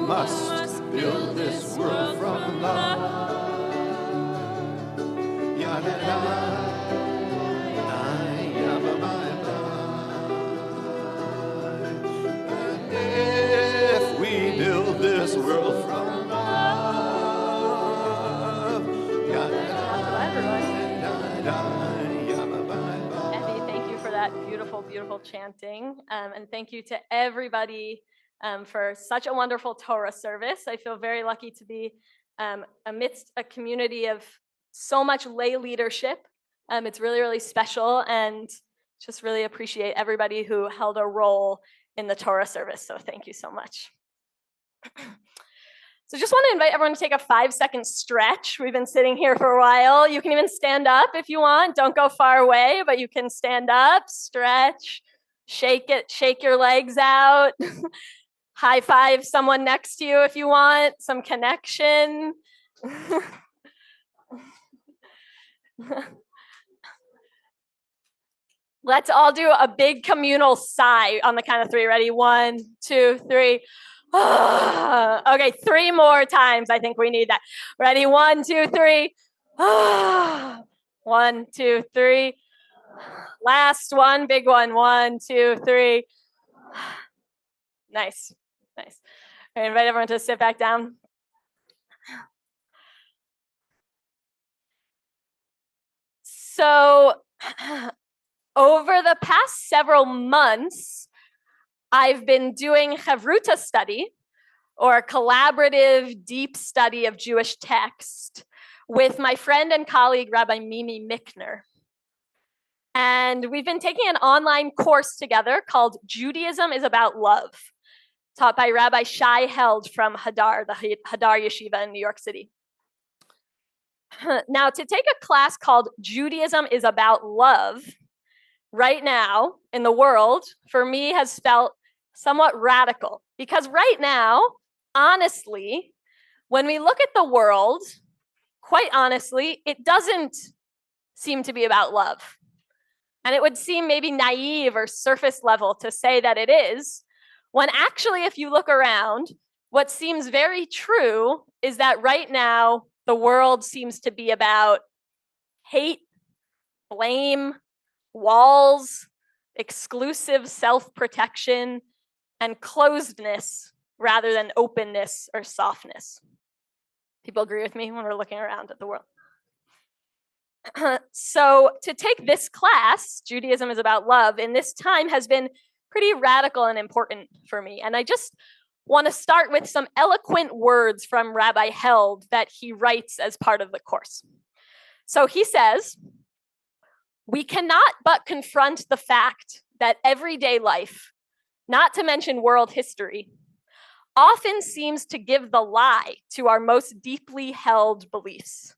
must build this world from love. And if we build this world from love, Andy, thank you for that beautiful, beautiful chanting. And thank you to everybody for such a wonderful Torah service. I feel very lucky to be amidst a community of so much lay leadership. It's really, really special, and just really appreciate everybody who held a role in the Torah service. So thank you so much. So just want to invite everyone to take a 5-second stretch. We've been sitting here for a while. You can even stand up if you want. Don't go far away, but you can stand up, stretch, shake your legs out. High five someone next to you if you want some connection. Let's all do a big communal sigh on the count of 3. Ready? 1, 2, 3. Okay, 3 more times. I think we need that. Ready? 1, 2, 3. 1, 2, 3. Last one, big one. 1, 2, 3. Nice. I invite everyone to sit back down. So, over the past several months, I've been doing Chavruta study, or collaborative deep study of Jewish text, with my friend and colleague, Rabbi Mimi Michner. And we've been taking an online course together called Judaism is About Love, taught by Rabbi Shai Held from Hadar, the Hadar Yeshiva in New York City. Now, to take a class called Judaism is About Love right now in the world, for me, has felt somewhat radical. Because right now, honestly, when we look at the world, quite honestly, it doesn't seem to be about love. And it would seem maybe naive or surface level to say that it is, when actually, if you look around, what seems very true is that right now, the world seems to be about hate, blame, walls, exclusive self-protection, and closedness rather than openness or softness. People agree with me when we're looking around at the world. So to take this class, Judaism is About Love, in this time has been pretty radical and important for me. And I just want to start with some eloquent words from Rabbi Held that he writes as part of the course. So he says, "We cannot but confront the fact that everyday life, not to mention world history, often seems to give the lie to our most deeply held beliefs.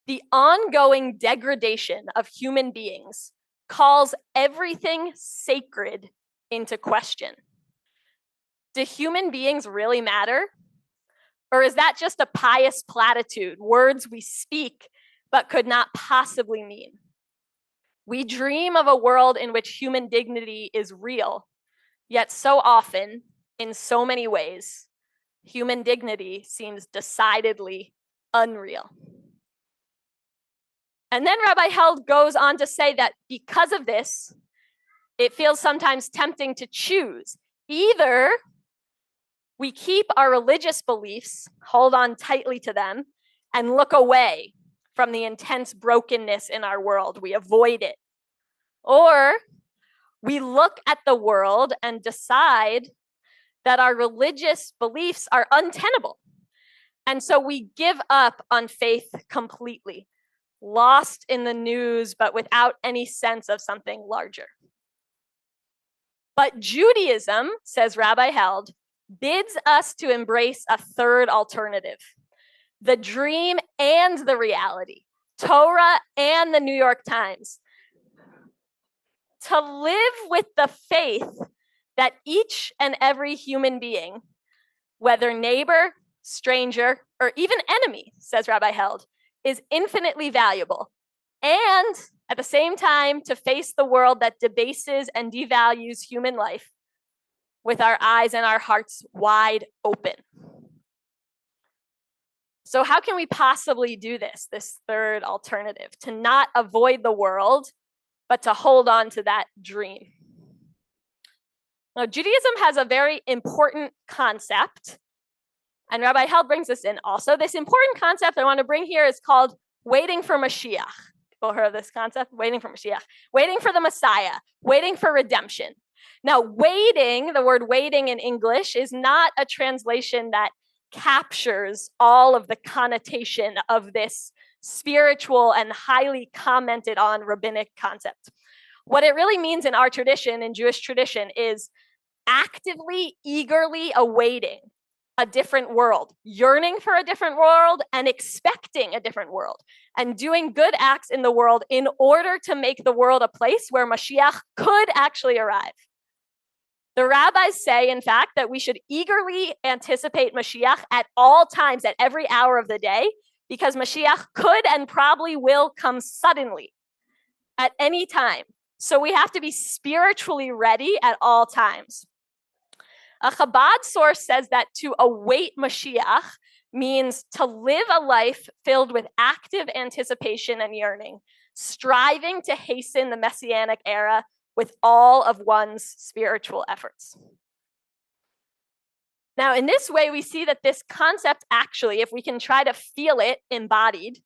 The ongoing degradation of human beings calls everything sacred into question. Do human beings really matter? Or is that just a pious platitude, words we speak but could not possibly mean? We dream of a world in which human dignity is real, yet so often, in so many ways, human dignity seems decidedly unreal." And then Rabbi Held goes on to say that because of this, it feels sometimes tempting to choose. Either we keep our religious beliefs, hold on tightly to them, and look away from the intense brokenness in our world. We avoid it. Or we look at the world and decide that our religious beliefs are untenable. And so we give up on faith completely, lost in the news, but without any sense of something larger. But Judaism, says Rabbi Held, bids us to embrace a third alternative, the dream and the reality, Torah and the New York Times, to live with the faith that each and every human being, whether neighbor, stranger, or even enemy, says Rabbi Held, is infinitely valuable, and at the same time to face the world that debases and devalues human life with our eyes and our hearts wide open. So how can we possibly do this third alternative, to not avoid the world, but to hold on to that dream? Now, Judaism has a very important concept, and Rabbi Held brings this in also. This important concept I want to bring here is called waiting for Mashiach. People heard of this concept? Waiting for Mashiach. Waiting for the Messiah. Waiting for redemption. Now, waiting, the word waiting in English, is not a translation that captures all of the connotation of this spiritual and highly commented on rabbinic concept. What it really means in our tradition, in Jewish tradition, is actively, eagerly awaiting a different world, yearning for a different world, and expecting a different world, and doing good acts in the world in order to make the world a place where Mashiach could actually arrive. The rabbis say, in fact, that we should eagerly anticipate Mashiach at all times, at every hour of the day, because Mashiach could and probably will come suddenly at any time. So we have to be spiritually ready at all times. A Chabad source says that to await Mashiach means to live a life filled with active anticipation and yearning, striving to hasten the Messianic era with all of one's spiritual efforts. Now, in this way, we see that this concept actually, if we can try to feel it embodied,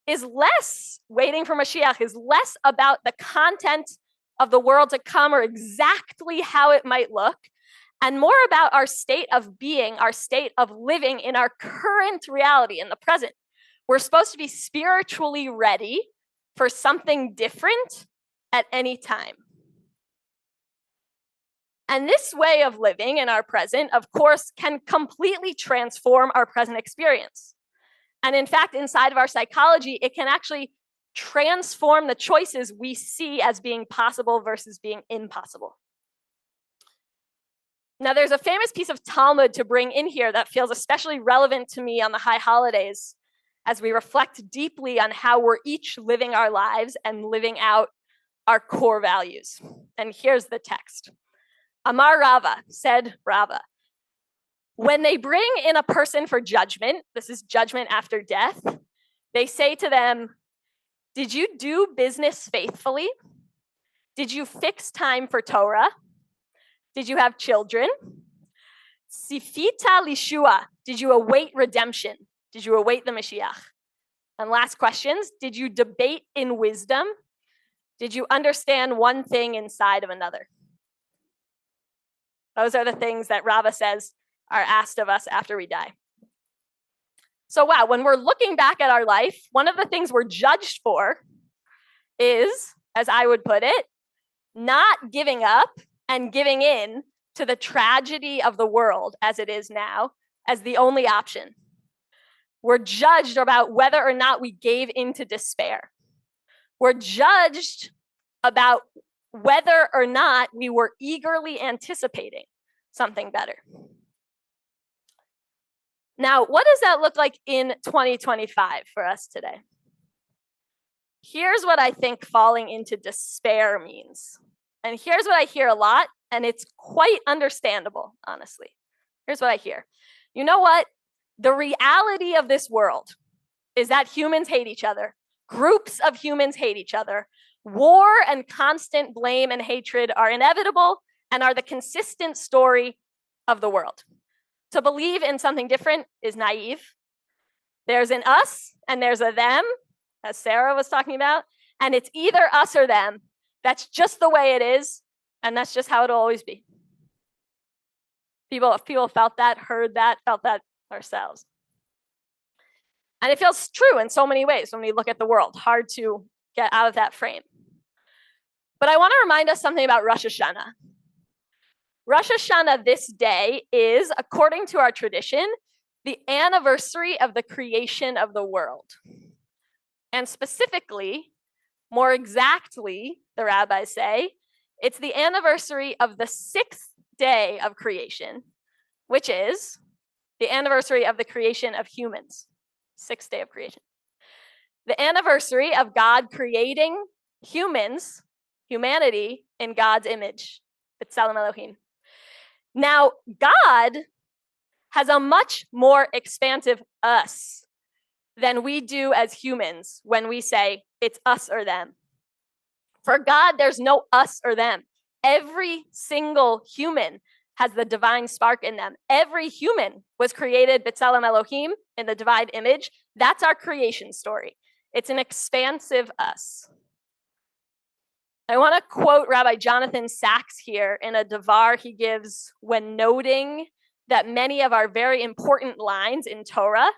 is less, waiting for Mashiach, is less about the content of the world to come or exactly how it might look, and more about our state of being, our state of living in our current reality, in the present. We're supposed to be spiritually ready for something different at any time. And this way of living in our present, of course, can completely transform our present experience. And in fact, inside of our psychology, it can actually transform the choices we see as being possible versus being impossible. Now, there's a famous piece of Talmud to bring in here that feels especially relevant to me on the high holidays as we reflect deeply on how we're each living our lives and living out our core values. And here's the text. Amar Rava, said Rava, when they bring in a person for judgment, this is judgment after death, they say to them, did you do business faithfully? Did you fix time for Torah? Did you have children? Sifita lishua, did you await redemption? Did you await the Mashiach? And last questions, did you debate in wisdom? Did you understand one thing inside of another? Those are the things that Rava says are asked of us after we die. So wow, when we're looking back at our life, one of the things we're judged for is, as I would put it, not giving up and giving in to the tragedy of the world as it is now as the only option. We're judged about whether or not we gave into despair. We're judged about whether or not we were eagerly anticipating something better. Now, what does that look like in 2025 for us today? Here's what I think falling into despair means. And here's what I hear a lot, and it's quite understandable, honestly. Here's what I hear. You know what? The reality of this world is that humans hate each other. Groups of humans hate each other. War and constant blame and hatred are inevitable and are the consistent story of the world. To believe in something different is naive. There's an us and there's a them, as Sarah was talking about, and it's either us or them. That's just the way it is, and that's just how it'll always be. People felt that, heard that, felt that ourselves. And it feels true in so many ways when we look at the world. Hard to get out of that frame. But I want to remind us something about Rosh Hashanah. Rosh Hashanah this day is, according to our tradition, the anniversary of the creation of the world. And specifically, more exactly, the rabbis say, it's the anniversary of the sixth day of creation, which is the anniversary of the creation of humans. Sixth day of creation. The anniversary of God creating humans, humanity, in God's image. B'Tselem Elohim. Now, God has a much more expansive us than we do as humans when we say it's us or them. For God, there's no us or them. Every single human has the divine spark in them. Every human was created b'tselem Elohim, in the divine image. That's our creation story. It's an expansive us. I want to quote Rabbi Jonathan Sachs here in a devar he gives when noting that many of our very important lines in Torah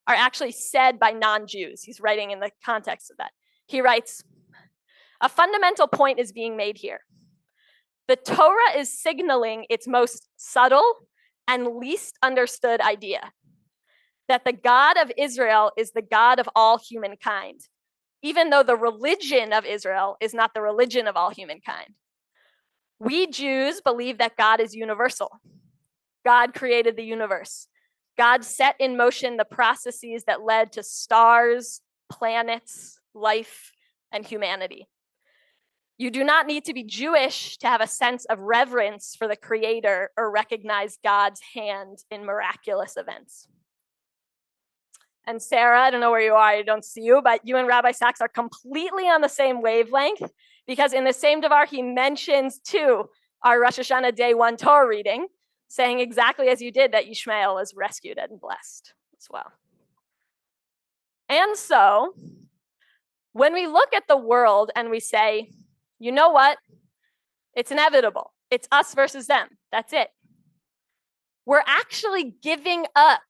are actually said by non-Jews. He's writing in the context of that. He writes, a fundamental point is being made here. The Torah is signaling its most subtle and least understood idea, that the God of Israel is the God of all humankind, even though the religion of Israel is not the religion of all humankind. We Jews believe that God is universal. God created the universe. God set in motion the processes that led to stars, planets, life, and humanity. You do not need to be Jewish to have a sense of reverence for the Creator or recognize God's hand in miraculous events. And Sarah, I don't know where you are, I don't see you, but you and Rabbi Sachs are completely on the same wavelength, because in the same devar, he mentions too our Rosh Hashanah day 1 Torah reading, saying exactly as you did, that Yishmael is rescued and blessed as well. And so, when we look at the world and we say, you know what? It's inevitable. It's us versus them. That's it. We're actually giving up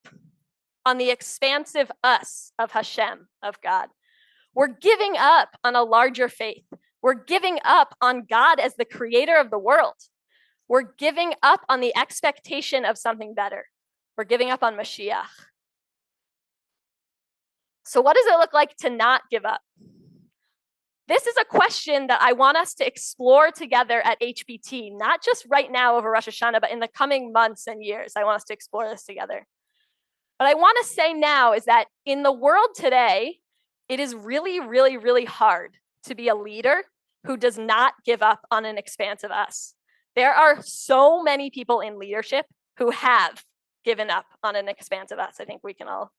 on the expansive us of Hashem, of God. We're giving up on a larger faith. We're giving up on God as the creator of the world. We're giving up on the expectation of something better. We're giving up on Mashiach. So what does it look like to not give up? This is a question that I want us to explore together at HBT, not just right now over Rosh Hashanah, but in the coming months and years. I want us to explore this together. What I want to say now is that in the world today, it is really, really, really hard to be a leader who does not give up on an expansive us. There are so many people in leadership who have given up on an expansive us. I think we can all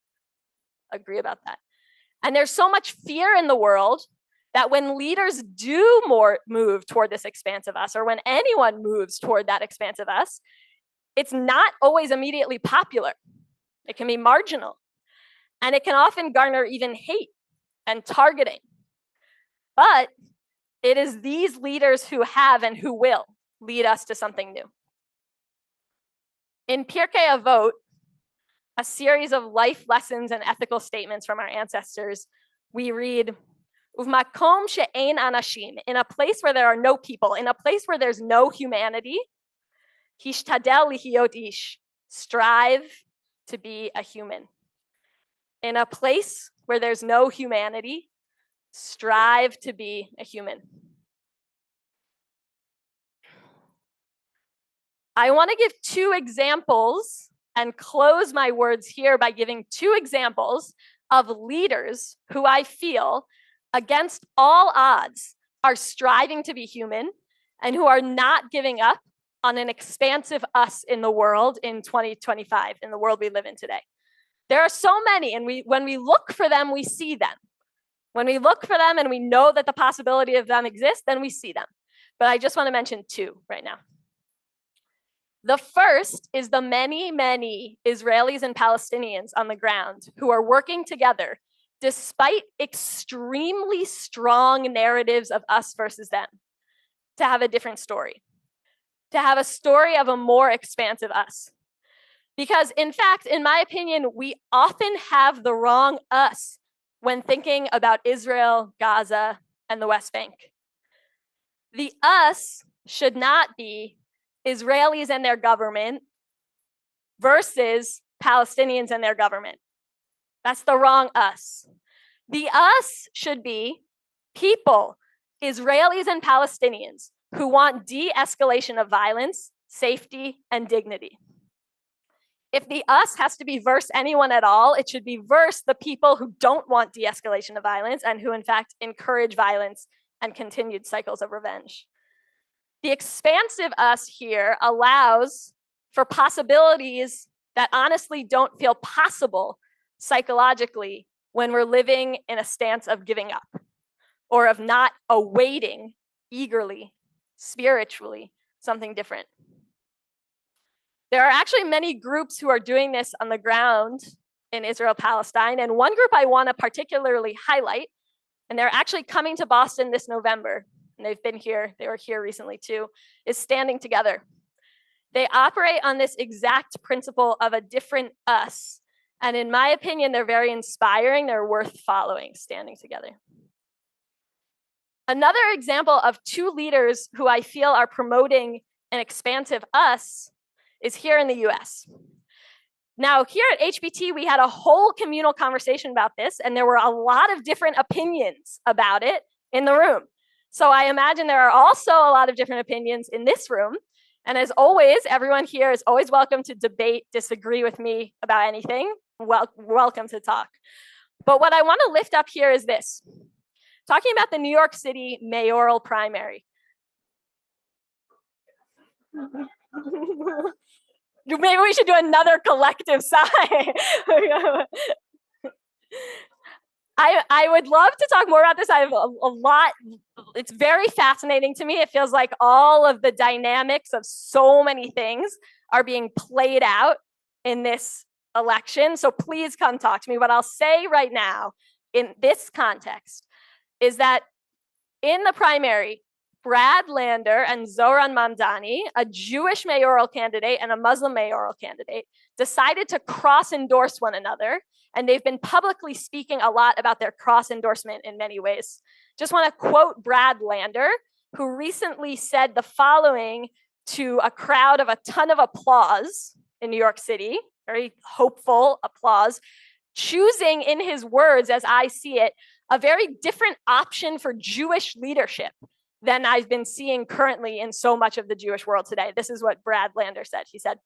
agree about that. And there's so much fear in the world that when leaders do move toward this expansive us, or when anyone moves toward that expansive us, it's not always immediately popular. It can be marginal. And it can often garner even hate and targeting. But it is these leaders who have and who will lead us to something new. In Pirkei Avot, a series of life lessons and ethical statements from our ancestors, we read, Uvmakom she'ein anashim, in a place where there are no people, in a place where there's no humanity, hishtadel lihiot ish, strive to be a human. In a place where there's no humanity, strive to be a human. I want to give 2 examples and close my words here by giving 2 examples of leaders who I feel, against all odds, are striving to be human and who are not giving up on an expansive us in the world in 2025, in the world we live in today. There are so many, and when we look for them, we see them. When we look for them and we know that the possibility of them exists, then we see them. But I just want to mention 2 right now. The first is the many, many Israelis and Palestinians on the ground who are working together despite extremely strong narratives of us versus them, to have a different story, to have a story of a more expansive us. Because in fact, in my opinion, we often have the wrong us when thinking about Israel, Gaza, and the West Bank. The us should not be Israelis and their government versus Palestinians and their government. That's the wrong us. The us should be people, Israelis and Palestinians, who want de-escalation of violence, safety, and dignity. If the us has to be versus anyone at all, it should be versus the people who don't want de-escalation of violence and who, in fact, encourage violence and continued cycles of revenge. The expansive us here allows for possibilities that honestly don't feel possible psychologically when we're living in a stance of giving up or of not awaiting eagerly, spiritually, something different. There are actually many groups who are doing this on the ground in Israel, Palestine, and one group I want to particularly highlight, and they're actually coming to Boston this November, and they've been here, they were here recently too, is Standing Together. They operate on this exact principle of a different us, and in my opinion, they're very inspiring, they're worth following, Standing Together. Another example of two leaders who I feel are promoting an expansive us is here in the US. Now, here at HBT, we had a whole communal conversation about this, and there were a lot of different opinions about it in the room. So I imagine there are also a lot of different opinions in this room. And as always, everyone here is always welcome to debate, disagree with me about anything. Welcome to talk. But what I want to lift up here is this. Talking about the New York City mayoral primary. Maybe we should do another collective sigh. I would love to talk more about this. I have a lot. It's very fascinating to me. It feels like all of the dynamics of so many things are being played out in this election. So please come talk to me. What I'll say right now in this context is that in the primary, Brad Lander and Zoran Mamdani, a Jewish mayoral candidate and a Muslim mayoral candidate, decided to cross-endorse one another, and they've been publicly speaking a lot about their cross-endorsement in many ways. Just want to quote Brad Lander, who recently said the following to a crowd of a ton of applause in New York City, very hopeful applause, choosing in his words, as I see it, a very different option for Jewish leadership than I've been seeing currently in so much of the Jewish world today. This is what Brad Lander said. He said,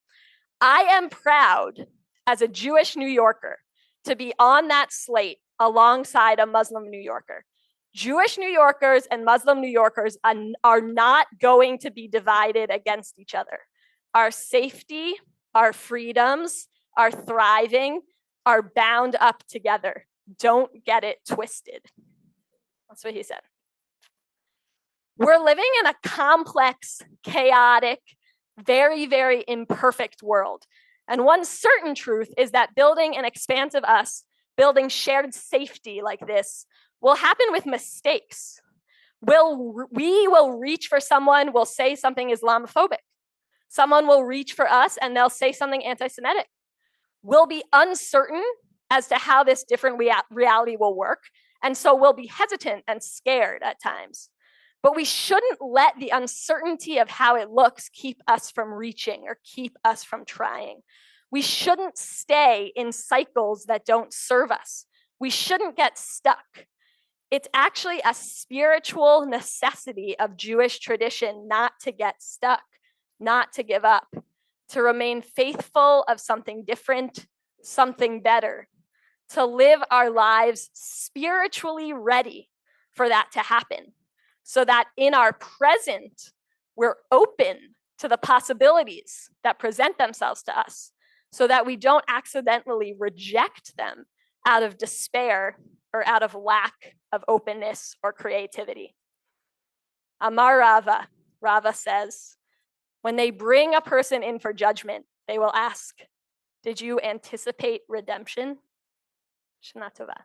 "I am proud as a Jewish New Yorker to be on that slate alongside a Muslim New Yorker. Jewish New Yorkers and Muslim New Yorkers are not going to be divided against each other. Our safety, our freedoms, our thriving are bound up together. Don't get it twisted." That's what he said. We're living in a complex, chaotic, very, very imperfect world. And one certain truth is that building an expansive us, building shared safety like this, will happen with mistakes. We will reach for someone, will say something Islamophobic. Someone will reach for us and they'll say something anti-Semitic. We'll be uncertain as to how this different reality will work. And so we'll be hesitant and scared at times. But we shouldn't let the uncertainty of how it looks keep us from reaching or keep us from trying. We shouldn't stay in cycles that don't serve us. We shouldn't get stuck. It's actually a spiritual necessity of Jewish tradition not to get stuck, not to give up, to remain faithful of something different, something better, to live our lives spiritually ready for that to happen, so that in our present, we're open to the possibilities that present themselves to us, so that we don't accidentally reject them out of despair or out of lack of openness or creativity. Amar Rava, Rava says, when they bring a person in for judgment, they will ask, "Did you anticipate redemption?" Shana Tova.